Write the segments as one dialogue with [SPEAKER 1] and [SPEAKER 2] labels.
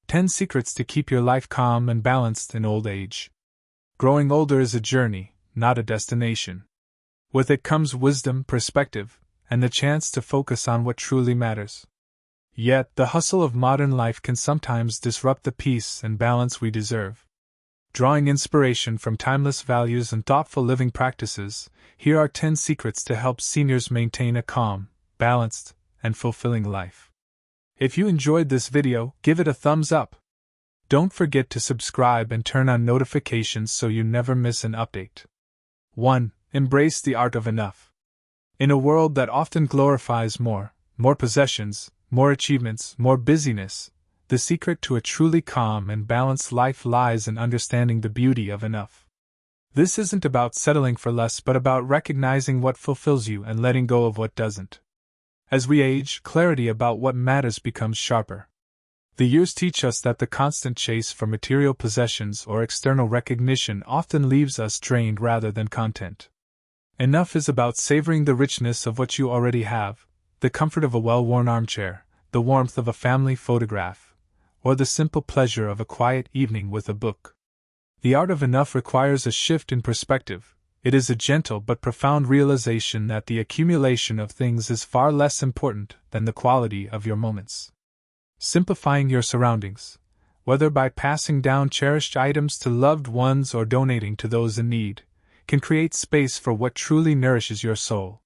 [SPEAKER 1] 10 Secrets to Keep Your Life Calm and Balanced in Old Age. Growing older is a journey, not a destination. With it comes wisdom, perspective, and the chance to focus on what truly matters. Yet, the hustle of modern life can sometimes disrupt the peace and balance we deserve. Drawing inspiration from timeless values and thoughtful living practices, here are 10 secrets to help seniors maintain a calm, balanced, and fulfilling life. If you enjoyed this video, give it a thumbs up. Don't forget to subscribe and turn on notifications so you never miss an update. 1. Embrace the art of enough. In a world that often glorifies more possessions, more achievements, more busyness, the secret to a truly calm and balanced life lies in understanding the beauty of enough. This isn't about settling for less but about recognizing what fulfills you and letting go of what doesn't. As we age, clarity about what matters becomes sharper. The years teach us that the constant chase for material possessions or external recognition often leaves us drained rather than content. Enough is about savoring the richness of what you already have, the comfort of a well-worn armchair, the warmth of a family photograph, or the simple pleasure of a quiet evening with a book. The art of enough requires a shift in perspective. It is a gentle but profound realization that the accumulation of things is far less important than the quality of your moments. Simplifying your surroundings, whether by passing down cherished items to loved ones or donating to those in need, can create space for what truly nourishes your soul.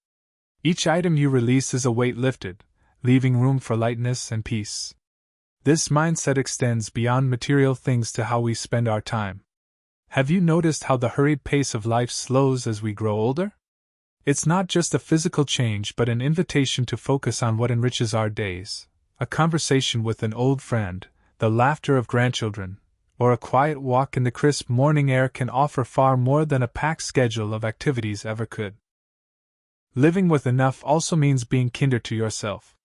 [SPEAKER 1] Each item you release is a weight lifted, leaving room for lightness and peace. This mindset extends beyond material things to how we spend our time. Have you noticed how the hurried pace of life slows as we grow older? It's not just a physical change but an invitation to focus on what enriches our days. A conversation with an old friend, the laughter of grandchildren, or a quiet walk in the crisp morning air can offer far more than a packed schedule of activities ever could. Living with enough also means being kinder to yourself.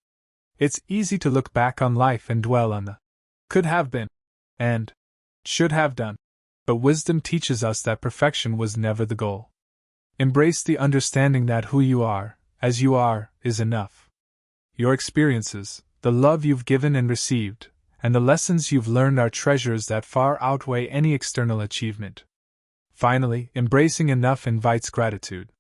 [SPEAKER 1] It's easy to look back on life and dwell on the could have been and should have done. But wisdom teaches us that perfection was never the goal. Embrace the understanding that who you are, as you are, is enough. Your experiences, the love you've given and received, and the lessons you've learned are treasures that far outweigh any external achievement. Finally, embracing enough invites gratitude.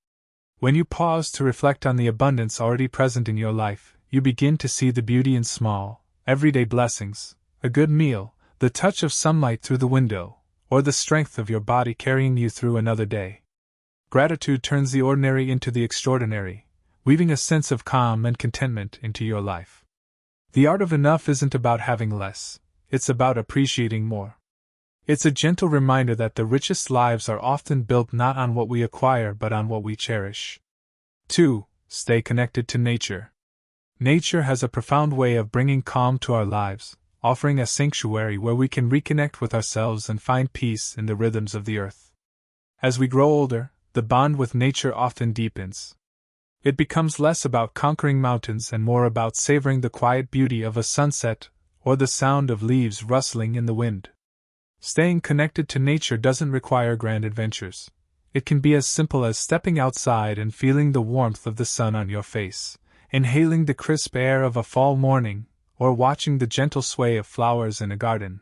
[SPEAKER 1] When you pause to reflect on the abundance already present in your life, you begin to see the beauty in small, everyday blessings, a good meal, the touch of sunlight through the window, or the strength of your body carrying you through another day. Gratitude turns the ordinary into the extraordinary, weaving a sense of calm and contentment into your life. The art of enough isn't about having less, it's about appreciating more. It's a gentle reminder that the richest lives are often built not on what we acquire but on what we cherish. 2. Stay connected to nature. Nature has a profound way of bringing calm to our lives, offering a sanctuary where we can reconnect with ourselves and find peace in the rhythms of the earth. As we grow older, the bond with nature often deepens. It becomes less about conquering mountains and more about savoring the quiet beauty of a sunset or the sound of leaves rustling in the wind. Staying connected to nature doesn't require grand adventures. It can be as simple as stepping outside and feeling the warmth of the sun on your face, inhaling the crisp air of a fall morning, or watching the gentle sway of flowers in a garden.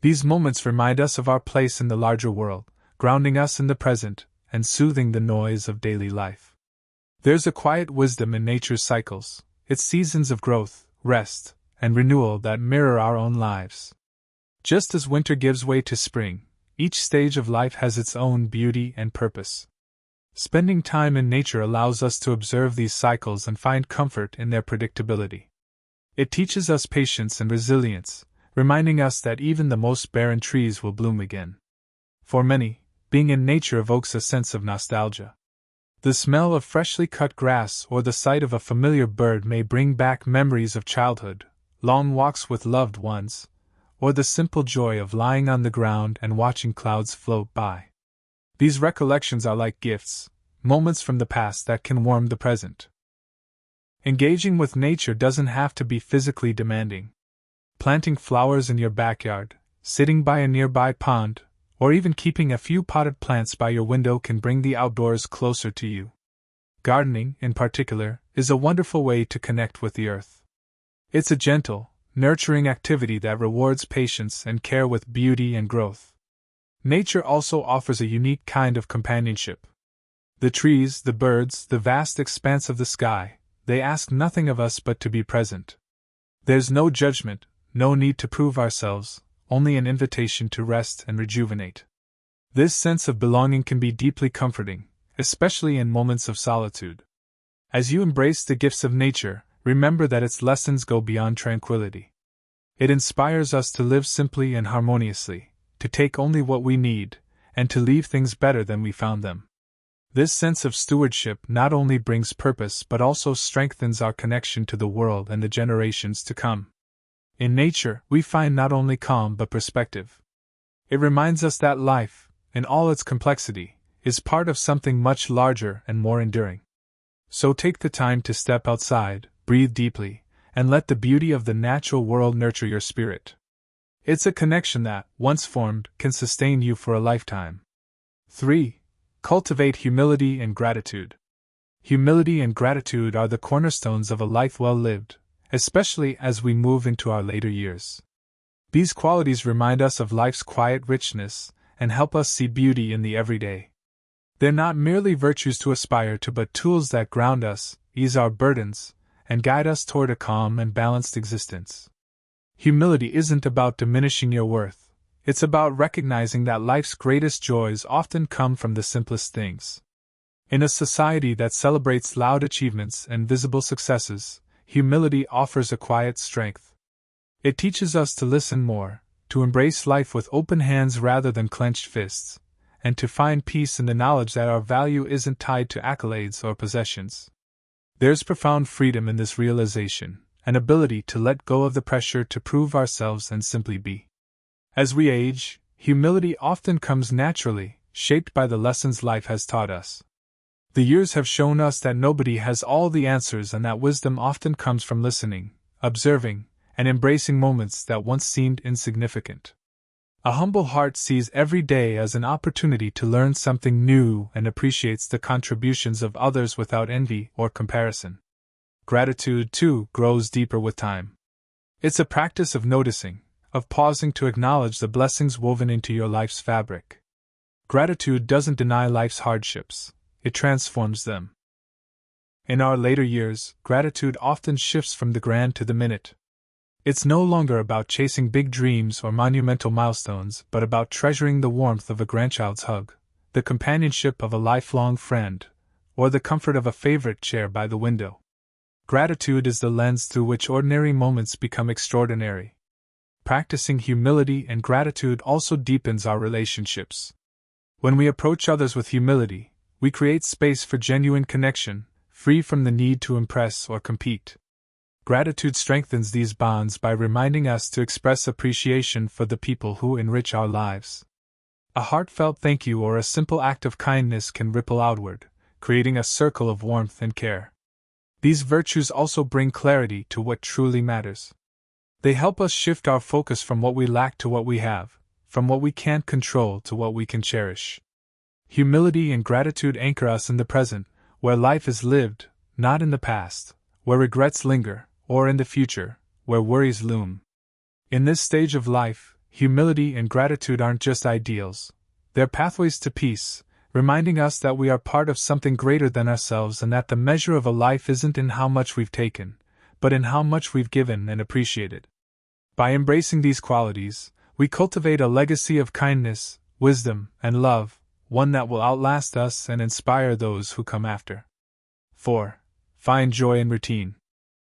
[SPEAKER 1] These moments remind us of our place in the larger world, grounding us in the present, and soothing the noise of daily life. There's a quiet wisdom in nature's cycles, its seasons of growth, rest, and renewal that mirror our own lives. Just as winter gives way to spring, each stage of life has its own beauty and purpose. Spending time in nature allows us to observe these cycles and find comfort in their predictability. It teaches us patience and resilience, reminding us that even the most barren trees will bloom again. For many, being in nature evokes a sense of nostalgia. The smell of freshly cut grass or the sight of a familiar bird may bring back memories of childhood, long walks with loved ones, or the simple joy of lying on the ground and watching clouds float by. These recollections are like gifts, moments from the past that can warm the present. Engaging with nature doesn't have to be physically demanding. Planting flowers in your backyard, sitting by a nearby pond, or even keeping a few potted plants by your window can bring the outdoors closer to you. Gardening, in particular, is a wonderful way to connect with the earth. It's a gentle, nurturing activity that rewards patience and care with beauty and growth. Nature also offers a unique kind of companionship. The trees, the birds, the vast expanse of the sky, they ask nothing of us but to be present. There's no judgment, no need to prove ourselves, only an invitation to rest and rejuvenate. This sense of belonging can be deeply comforting, especially in moments of solitude. As you embrace the gifts of nature, remember that its lessons go beyond tranquility. It inspires us to live simply and harmoniously, to take only what we need, and to leave things better than we found them. This sense of stewardship not only brings purpose but also strengthens our connection to the world and the generations to come. In nature, we find not only calm but perspective. It reminds us that life, in all its complexity, is part of something much larger and more enduring. So take the time to step outside, breathe deeply, and let the beauty of the natural world nurture your spirit. It's a connection that, once formed, can sustain you for a lifetime. 3. Cultivate humility and gratitude. Humility and gratitude are the cornerstones of a life well lived, especially as we move into our later years. These qualities remind us of life's quiet richness and help us see beauty in the everyday. They're not merely virtues to aspire to but tools that ground us, ease our burdens, and guide us toward a calm and balanced existence. Humility isn't about diminishing your worth, it's about recognizing that life's greatest joys often come from the simplest things. In a society that celebrates loud achievements and visible successes, humility offers a quiet strength. It teaches us to listen more, to embrace life with open hands rather than clenched fists, and to find peace in the knowledge that our value isn't tied to accolades or possessions. There's profound freedom in this realization, an ability to let go of the pressure to prove ourselves and simply be. As we age, humility often comes naturally, shaped by the lessons life has taught us. The years have shown us that nobody has all the answers and that wisdom often comes from listening, observing, and embracing moments that once seemed insignificant. A humble heart sees every day as an opportunity to learn something new and appreciates the contributions of others without envy or comparison. Gratitude, too, grows deeper with time. It's a practice of noticing, of pausing to acknowledge the blessings woven into your life's fabric. Gratitude doesn't deny life's hardships, it transforms them. In our later years, gratitude often shifts from the grand to the minute. It's no longer about chasing big dreams or monumental milestones, but about treasuring the warmth of a grandchild's hug, the companionship of a lifelong friend, or the comfort of a favorite chair by the window. Gratitude is the lens through which ordinary moments become extraordinary. Practicing humility and gratitude also deepens our relationships. When we approach others with humility, we create space for genuine connection, free from the need to impress or compete. Gratitude strengthens these bonds by reminding us to express appreciation for the people who enrich our lives. A heartfelt thank you or a simple act of kindness can ripple outward, creating a circle of warmth and care. These virtues also bring clarity to what truly matters. They help us shift our focus from what we lack to what we have, from what we can't control to what we can cherish. Humility and gratitude anchor us in the present, where life is lived, not in the past, where regrets linger, or in the future, where worries loom. In this stage of life, humility and gratitude aren't just ideals, they're pathways to peace, reminding us that we are part of something greater than ourselves and that the measure of a life isn't in how much we've taken, but in how much we've given and appreciated. By embracing these qualities, we cultivate a legacy of kindness, wisdom, and love, one that will outlast us and inspire those who come after. 4. Find joy in routine.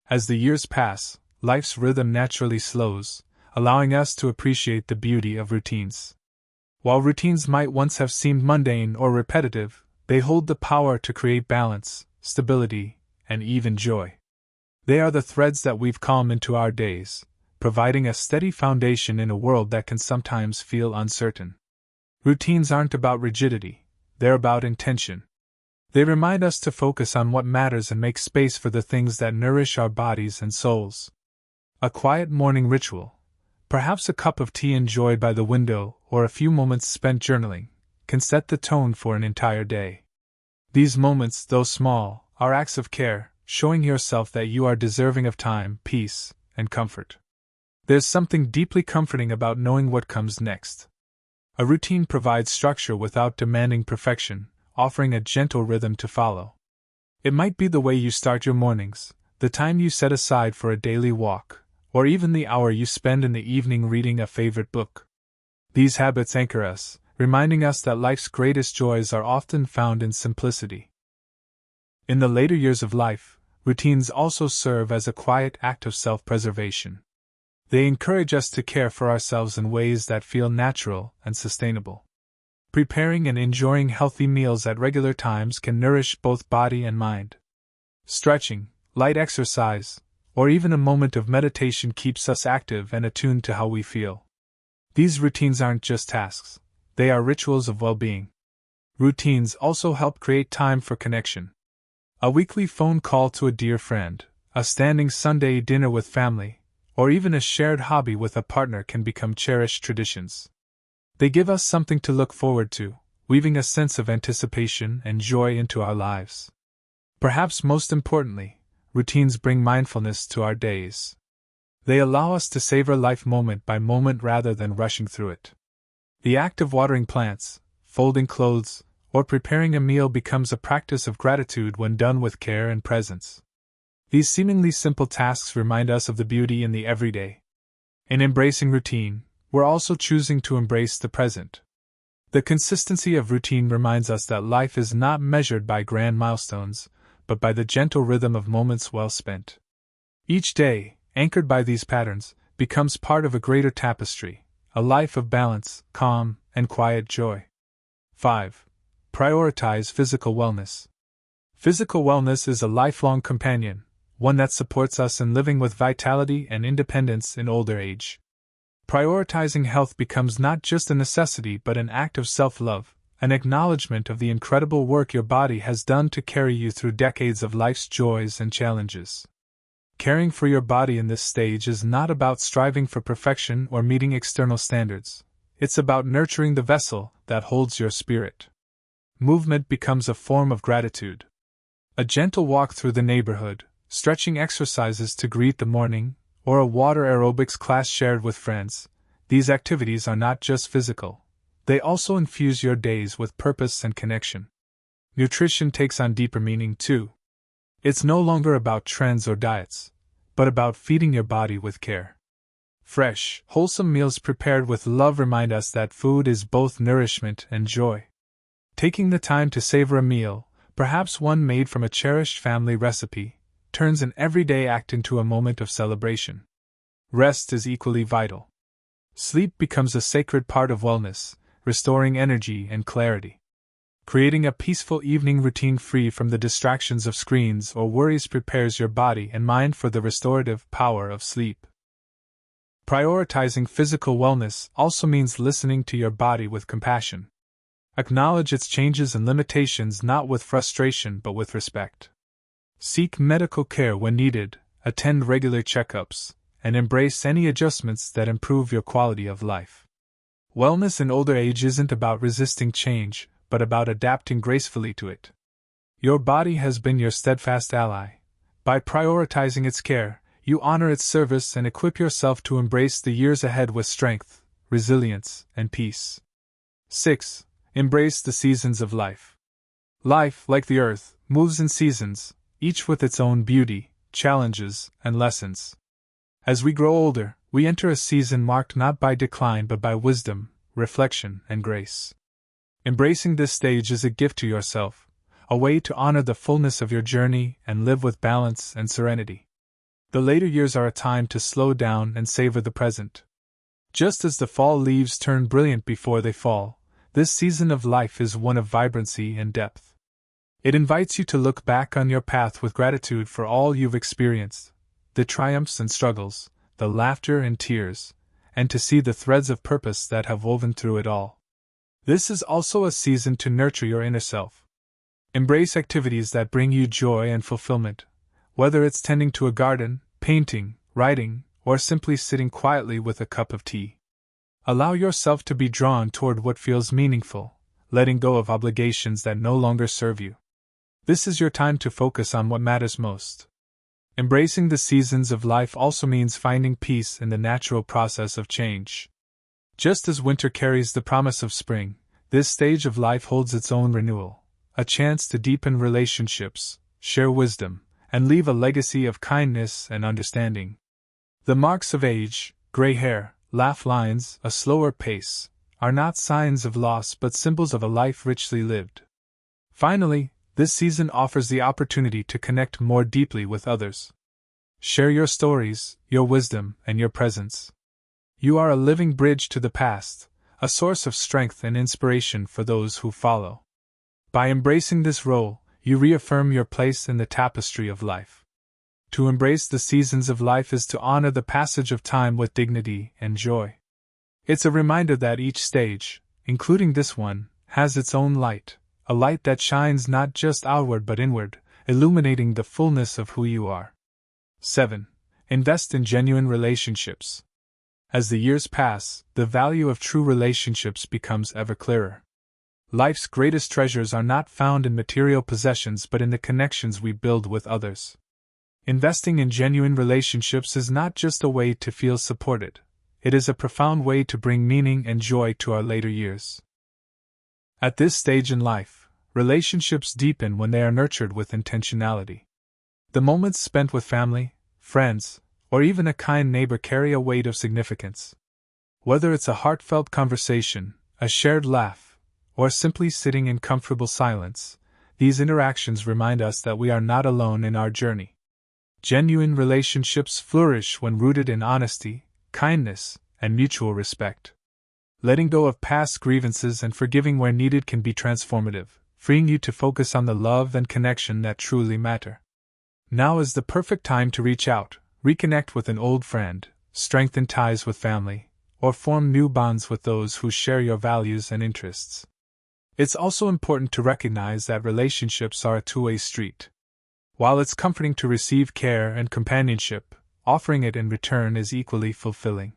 [SPEAKER 1] As the years pass, life's rhythm naturally slows, allowing us to appreciate the beauty of routines. While routines might once have seemed mundane or repetitive, they hold the power to create balance, stability, and even joy. They are the threads that weave calm into our days, providing a steady foundation in a world that can sometimes feel uncertain. Routines aren't about rigidity, they're about intention. They remind us to focus on what matters and make space for the things that nourish our bodies and souls. A quiet morning ritual, perhaps a cup of tea enjoyed by the window or a few moments spent journaling, can set the tone for an entire day. These moments, though small, are acts of care, showing yourself that you are deserving of time, peace, and comfort. There's something deeply comforting about knowing what comes next. A routine provides structure without demanding perfection, offering a gentle rhythm to follow. It might be the way you start your mornings, the time you set aside for a daily walk, or even the hour you spend in the evening reading a favorite book. These habits anchor us, reminding us that life's greatest joys are often found in simplicity. In the later years of life, routines also serve as a quiet act of self-preservation. They encourage us to care for ourselves in ways that feel natural and sustainable. Preparing and enjoying healthy meals at regular times can nourish both body and mind. Stretching, light exercise, or even a moment of meditation keeps us active and attuned to how we feel. These routines aren't just tasks, they are rituals of well-being. Routines also help create time for connection. A weekly phone call to a dear friend, a standing Sunday dinner with family, or even a shared hobby with a partner can become cherished traditions. They give us something to look forward to, weaving a sense of anticipation and joy into our lives. Perhaps most importantly, routines bring mindfulness to our days. They allow us to savor life moment by moment rather than rushing through it. The act of watering plants, folding clothes, or preparing a meal becomes a practice of gratitude when done with care and presence. These seemingly simple tasks remind us of the beauty in the everyday. In embracing routine, we're also choosing to embrace the present. The consistency of routine reminds us that life is not measured by grand milestones, but by the gentle rhythm of moments well spent. Each day, anchored by these patterns, becomes part of a greater tapestry, a life of balance, calm, and quiet joy. 5. Prioritize physical wellness. Physical wellness is a lifelong companion, one that supports us in living with vitality and independence in older age. Prioritizing health becomes not just a necessity but an act of self-love, an acknowledgement of the incredible work your body has done to carry you through decades of life's joys and challenges. Caring for your body in this stage is not about striving for perfection or meeting external standards. It's about nurturing the vessel that holds your spirit. Movement becomes a form of gratitude. A gentle walk through the neighborhood, stretching exercises to greet the morning, or a water aerobics class shared with friends, these activities are not just physical. They also infuse your days with purpose and connection. Nutrition takes on deeper meaning too. It's no longer about trends or diets, but about feeding your body with care. Fresh, wholesome meals prepared with love remind us that food is both nourishment and joy. Taking the time to savor a meal, perhaps one made from a cherished family recipe, turns an everyday act into a moment of celebration. Rest is equally vital. Sleep becomes a sacred part of wellness, restoring energy and clarity. Creating a peaceful evening routine free from the distractions of screens or worries prepares your body and mind for the restorative power of sleep. Prioritizing physical wellness also means listening to your body with compassion. Acknowledge its changes and limitations not with frustration but with respect. Seek medical care when needed, attend regular checkups, and embrace any adjustments that improve your quality of life. Wellness in older age isn't about resisting change, but about adapting gracefully to it. Your body has been your steadfast ally. By prioritizing its care, you honor its service and equip yourself to embrace the years ahead with strength, resilience, and peace. 6. Embrace the seasons of life. Life, like the earth, moves in seasons, each with its own beauty, challenges, and lessons. As we grow older, we enter a season marked not by decline but by wisdom, reflection, and grace. Embracing this stage is a gift to yourself, a way to honor the fullness of your journey and live with balance and serenity. The later years are a time to slow down and savor the present. Just as the fall leaves turn brilliant before they fall, this season of life is one of vibrancy and depth. It invites you to look back on your path with gratitude for all you've experienced, the triumphs and struggles, the laughter and tears, and to see the threads of purpose that have woven through it all. This is also a season to nurture your inner self. Embrace activities that bring you joy and fulfillment, whether it's tending to a garden, painting, writing, or simply sitting quietly with a cup of tea. Allow yourself to be drawn toward what feels meaningful, letting go of obligations that no longer serve you. This is your time to focus on what matters most. Embracing the seasons of life also means finding peace in the natural process of change. Just as winter carries the promise of spring, this stage of life holds its own renewal, a chance to deepen relationships, share wisdom, and leave a legacy of kindness and understanding. The marks of age, gray hair, laugh lines, a slower pace, are not signs of loss but symbols of a life richly lived. Finally, this season offers the opportunity to connect more deeply with others. Share your stories, your wisdom, and your presence. You are a living bridge to the past, a source of strength and inspiration for those who follow. By embracing this role, you reaffirm your place in the tapestry of life. To embrace the seasons of life is to honor the passage of time with dignity and joy. It's a reminder that each stage, including this one, has its own light, a light that shines not just outward but inward, illuminating the fullness of who you are. 7. Invest in genuine relationships. As the years pass, the value of true relationships becomes ever clearer. Life's greatest treasures are not found in material possessions but in the connections we build with others. Investing in genuine relationships is not just a way to feel supported, it is a profound way to bring meaning and joy to our later years. At this stage in life, relationships deepen when they are nurtured with intentionality. The moments spent with family, friends, or even a kind neighbor carry a weight of significance. Whether it's a heartfelt conversation, a shared laugh, or simply sitting in comfortable silence, these interactions remind us that we are not alone in our journey. Genuine relationships flourish when rooted in honesty, kindness, and mutual respect. Letting go of past grievances and forgiving where needed can be transformative, freeing you to focus on the love and connection that truly matter. Now is the perfect time to reach out, reconnect with an old friend, strengthen ties with family, or form new bonds with those who share your values and interests. It's also important to recognize that relationships are a two-way street. While it's comforting to receive care and companionship, offering it in return is equally fulfilling.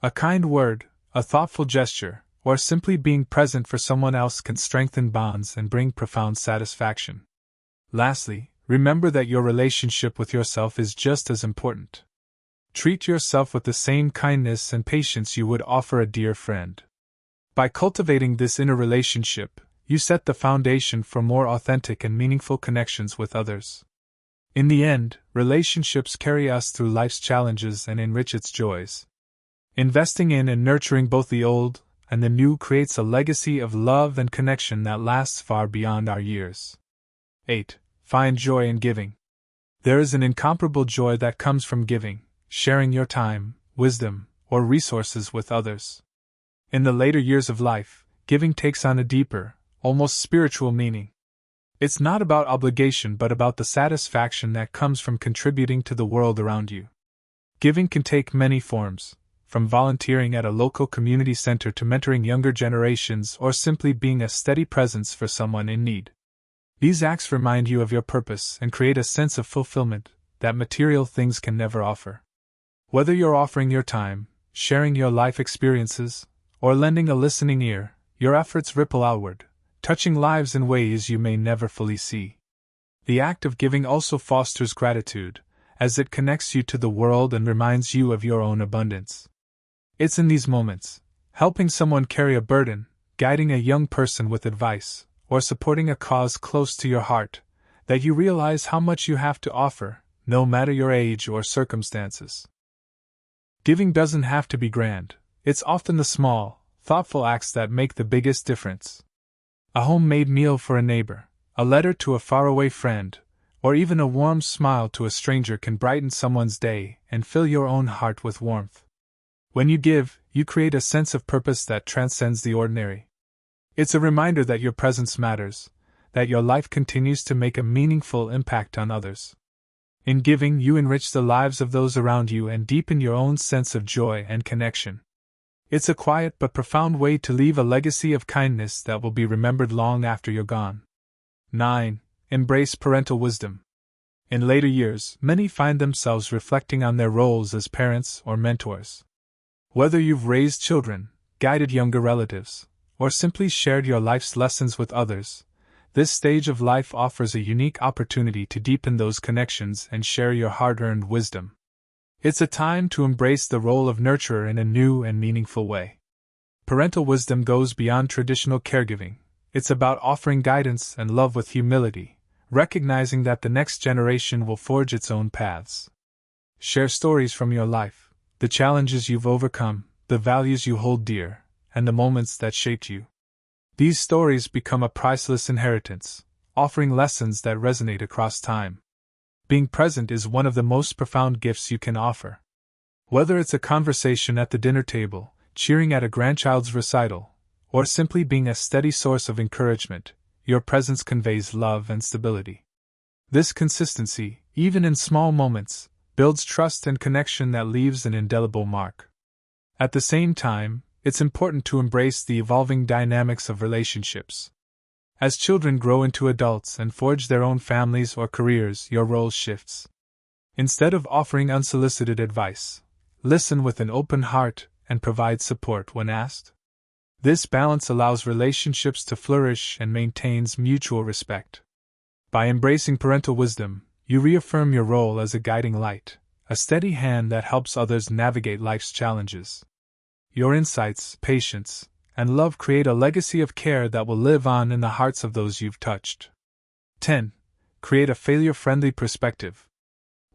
[SPEAKER 1] A kind word, a thoughtful gesture, or simply being present for someone else can strengthen bonds and bring profound satisfaction. Lastly, remember that your relationship with yourself is just as important. Treat yourself with the same kindness and patience you would offer a dear friend. By cultivating this inner relationship, you set the foundation for more authentic and meaningful connections with others. In the end, relationships carry us through life's challenges and enrich its joys. Investing in and nurturing both the old and the new creates a legacy of love and connection that lasts far beyond our years. 8. Find joy in giving. There is an incomparable joy that comes from giving, sharing your time, wisdom, or resources with others. In the later years of life, giving takes on a deeper, almost spiritual meaning. It's not about obligation but about the satisfaction that comes from contributing to the world around you. Giving can take many forms, from volunteering at a local community center to mentoring younger generations or simply being a steady presence for someone in need. These acts remind you of your purpose and create a sense of fulfillment that material things can never offer. Whether you're offering your time, sharing your life experiences, or lending a listening ear, your efforts ripple outward, touching lives in ways you may never fully see. The act of giving also fosters gratitude, as it connects you to the world and reminds you of your own abundance. It's in these moments, helping someone carry a burden, guiding a young person with advice, or supporting a cause close to your heart, that you realize how much you have to offer, no matter your age or circumstances. Giving doesn't have to be grand, it's often the small, thoughtful acts that make the biggest difference. A homemade meal for a neighbor, a letter to a faraway friend, or even a warm smile to a stranger can brighten someone's day and fill your own heart with warmth. When you give, you create a sense of purpose that transcends the ordinary. It's a reminder that your presence matters, that your life continues to make a meaningful impact on others. In giving, you enrich the lives of those around you and deepen your own sense of joy and connection. It's a quiet but profound way to leave a legacy of kindness that will be remembered long after you're gone. 9. Embrace parental wisdom. In later years, many find themselves reflecting on their roles as parents or mentors. Whether you've raised children, guided younger relatives, or simply shared your life's lessons with others, This stage of life offers a unique opportunity to deepen those connections and share your hard-earned wisdom. It's a time to embrace the role of nurturer in a new and meaningful way. Parental wisdom goes beyond traditional caregiving. It's about offering guidance and love with humility, recognizing that the next generation will forge its own paths. Share stories from your life, the challenges you've overcome, the values you hold dear, and the moments that shaped you. These stories become a priceless inheritance, offering lessons that resonate across time. Being present is one of the most profound gifts you can offer. Whether it's a conversation at the dinner table, cheering at a grandchild's recital, or simply being a steady source of encouragement, your presence conveys love and stability. This consistency, even in small moments, builds trust and connection that leaves an indelible mark. At the same time, it's important to embrace the evolving dynamics of relationships. As children grow into adults and forge their own families or careers, your role shifts. Instead of offering unsolicited advice, listen with an open heart and provide support when asked. This balance allows relationships to flourish and maintains mutual respect. By embracing parental wisdom, you reaffirm your role as a guiding light, a steady hand that helps others navigate life's challenges. Your insights, patience, and love create a legacy of care that will live on in the hearts of those you've touched. 10. Create a failure-friendly perspective.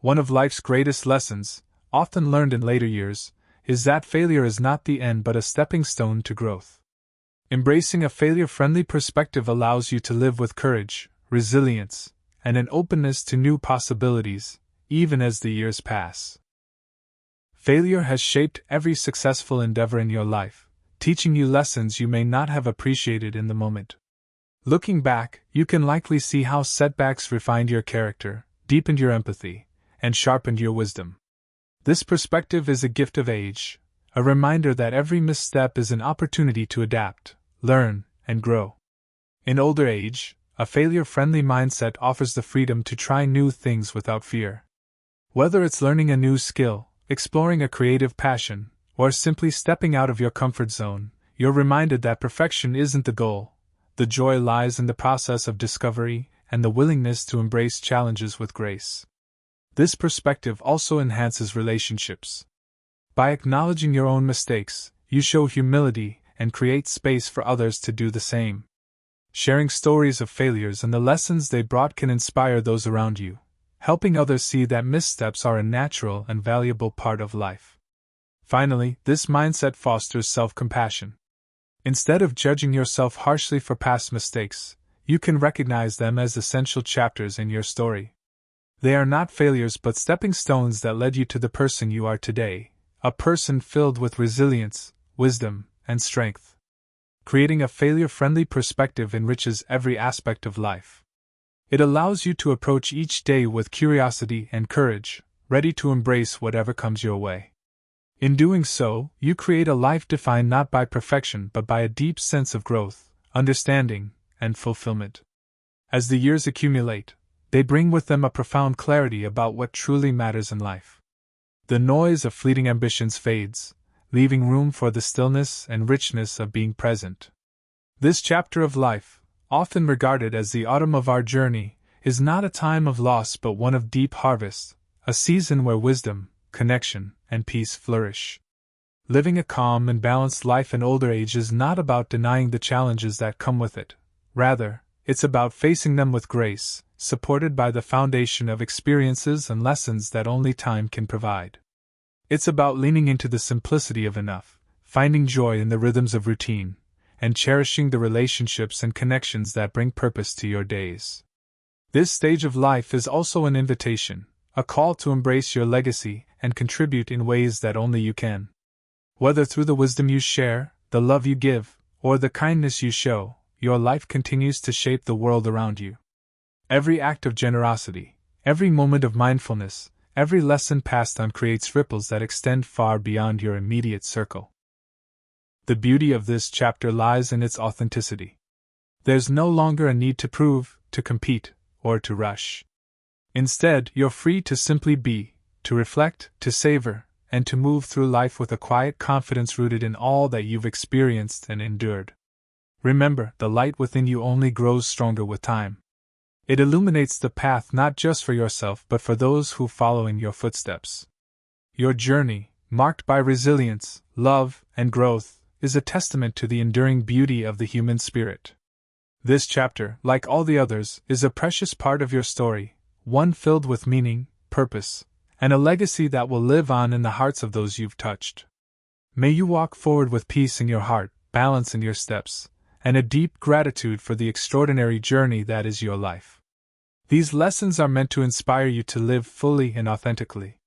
[SPEAKER 1] One of life's greatest lessons, often learned in later years, is that failure is not the end but a stepping stone to growth. Embracing a failure-friendly perspective allows you to live with courage, resilience, and an openness to new possibilities, even as the years pass. Failure has shaped every successful endeavor in your life, teaching you lessons you may not have appreciated in the moment. Looking back, you can likely see how setbacks refined your character, deepened your empathy, and sharpened your wisdom. This perspective is a gift of age, a reminder that every misstep is an opportunity to adapt, learn, and grow. In older age, a failure-friendly mindset offers the freedom to try new things without fear. Whether it's learning a new skill, exploring a creative passion, or simply stepping out of your comfort zone, you're reminded that perfection isn't the goal. The joy lies in the process of discovery and the willingness to embrace challenges with grace. This perspective also enhances relationships. By acknowledging your own mistakes, you show humility and create space for others to do the same. Sharing stories of failures and the lessons they brought can inspire those around you, helping others see that missteps are a natural and valuable part of life. Finally, this mindset fosters self-compassion. Instead of judging yourself harshly for past mistakes, you can recognize them as essential chapters in your story. They are not failures but stepping stones that led you to the person you are today, a person filled with resilience, wisdom, and strength. Creating a failure-friendly perspective enriches every aspect of life. It allows you to approach each day with curiosity and courage, ready to embrace whatever comes your way. In doing so, you create a life defined not by perfection but by a deep sense of growth, understanding, and fulfillment. As the years accumulate, they bring with them a profound clarity about what truly matters in life. The noise of fleeting ambitions fades, leaving room for the stillness and richness of being present. This chapter of life, often regarded as the autumn of our journey, is not a time of loss but one of deep harvest, a season where wisdom, connection, and peace flourish. Living a calm and balanced life in older age is not about denying the challenges that come with it. Rather, it's about facing them with grace, supported by the foundation of experiences and lessons that only time can provide. It's about leaning into the simplicity of enough, finding joy in the rhythms of routine, and cherishing the relationships and connections that bring purpose to your days. This stage of life is also an invitation, a call to embrace your legacy and contribute in ways that only you can. Whether through the wisdom you share, the love you give, or the kindness you show, your life continues to shape the world around you. Every act of generosity, every moment of mindfulness, every lesson passed on creates ripples that extend far beyond your immediate circle. The beauty of this chapter lies in its authenticity. There's no longer a need to prove, to compete, or to rush. Instead, you're free to simply be, to reflect, to savor, and to move through life with a quiet confidence rooted in all that you've experienced and endured. Remember, the light within you only grows stronger with time. It illuminates the path not just for yourself but for those who follow in your footsteps. Your journey, marked by resilience, love, and growth, is a testament to the enduring beauty of the human spirit. This chapter, like all the others, is a precious part of your story, one filled with meaning, purpose, and a legacy that will live on in the hearts of those you've touched. May you walk forward with peace in your heart, balance in your steps, and a deep gratitude for the extraordinary journey that is your life. These lessons are meant to inspire you to live fully and authentically.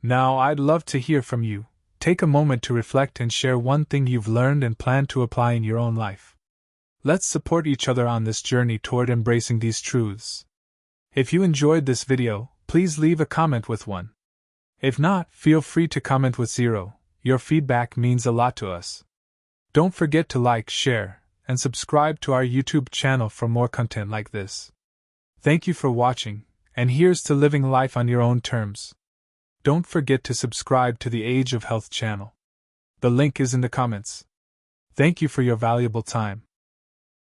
[SPEAKER 1] Now, I'd love to hear from you. Take a moment to reflect and share one thing you've learned and plan to apply in your own life. Let's support each other on this journey toward embracing these truths. If you enjoyed this video, please leave a comment with 1. If not, feel free to comment with 0. Your feedback means a lot to us. Don't forget to like, share, and subscribe to our YouTube channel for more content like this. Thank you for watching, and here's to living life on your own terms. Don't forget to subscribe to the Age of Health channel. The link is in the comments. Thank you for your valuable time.